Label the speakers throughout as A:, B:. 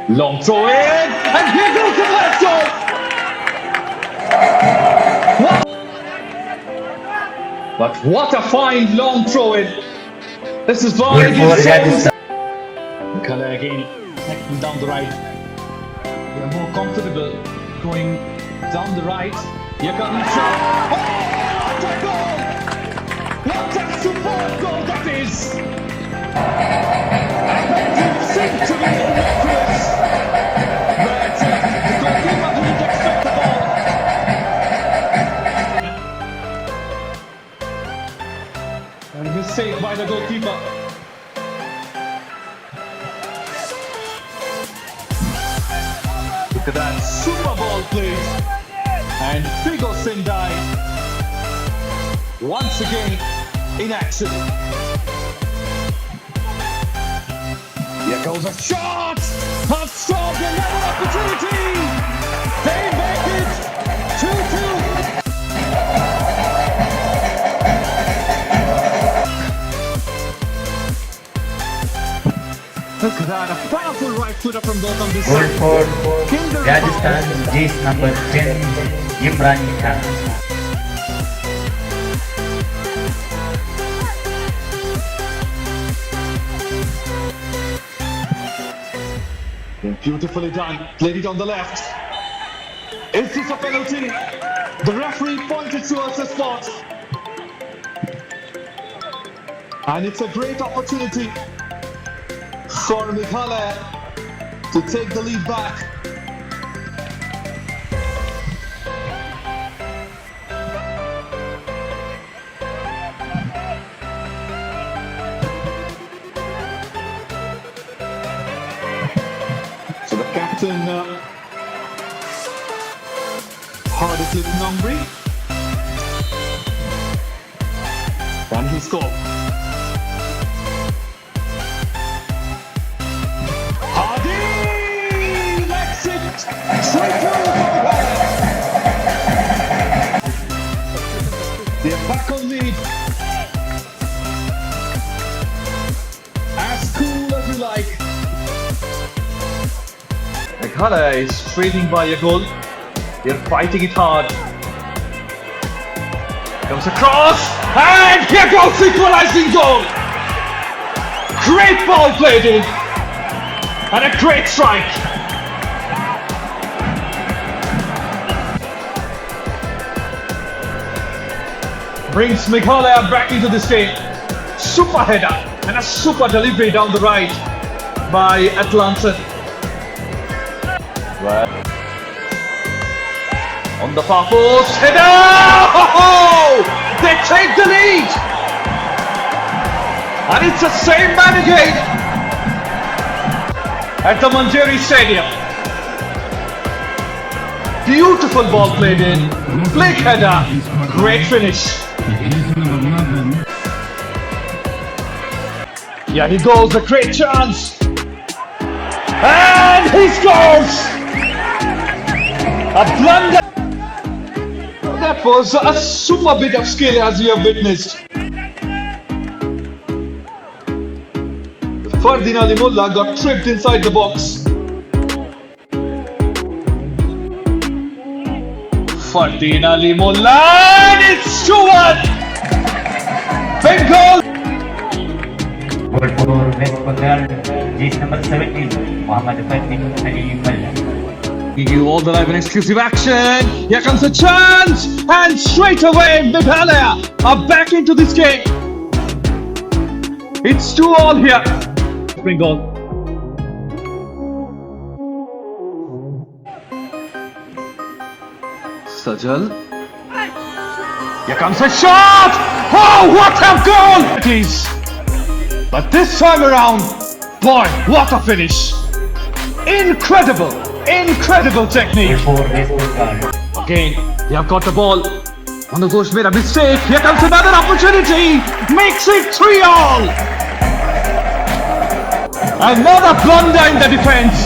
A: Long throw in, and here goes the left goal. But what a fine long throw in. This is by Meghalaya again, taking down the right. They are more comfortable going down the right. Here comes the shot. Oh, what a goal! What a superb goal that is! That didn't seem to be miraculous. But the goalkeeper didn't expect the ball. And he's saved by the goalkeeper. Look at that super ball played. And Figo Sendai once again in action. Here goes a shot! Hot stop, another opportunity! They make it 2-2. Look at that, a powerful right footer from both on this
B: Goal
A: side.
B: for Rajasthan, jersey number 10, Imran Khan.
A: Beautifully done. Played it on the left. Is this a penalty? The referee pointed towards the spot. And it's a great opportunity for Meghalaya to take the lead back. So the captain Hardiklit Nongri, and he scored. Hardy lets it straight through. They're back on lead. As cool as you like. Meghalaya is trailing by a goal. They're fighting it hard. Comes across, and here goes the equalizing goal. Great ball played in, and a great strike. Brings Meghalaya back into this game. Super header and a super delivery down the right by Atlanta. Well, on the far post, header! Oh, they take the lead! And it's the same man again at the Manjeri Stadium. Beautiful ball played in, flick header, great finish. Yeah, he goes, a great chance. And he scores! A blunder. That was a super bit of skill, as you have witnessed. Fardin Mullah got tripped inside the box. Fardin Mullah, and it's 2-1. Big goal.
B: Goal for West Bengal, jersey number 17, Mohammad Fatih Ali Mullah.
A: Give you all the live and exclusive action. Here comes a chance, and straight away Meghalaya are back into this game. It's 2-2 here. Spring goal. Sajal. Here comes a shot. Oh, what a goal it is! But this time around, boy, what a finish! Incredible! Incredible technique. Again, they have got the ball. One of those made a mistake. Here comes another opportunity. Makes it 3-3. Another blunder in the defense.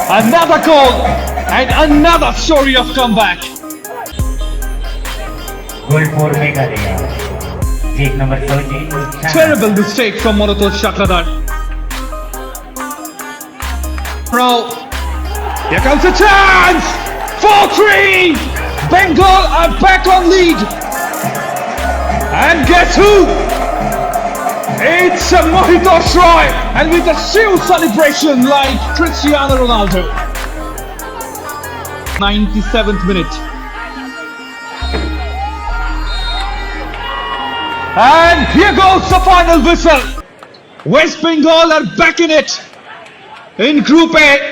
A: Another goal and another story of comeback.
B: Goal for Meghalaya. Jersey number 13.
A: Terrible mistake from Monotosh Shakladar. Now, here comes a chance! 4-3! Bengal are back on lead! And guess who? It's Mohitosh Roy! And with a shield celebration like Cristiano Ronaldo. 97th minute. And here goes the final whistle. West Bengal are back in it. In Group A.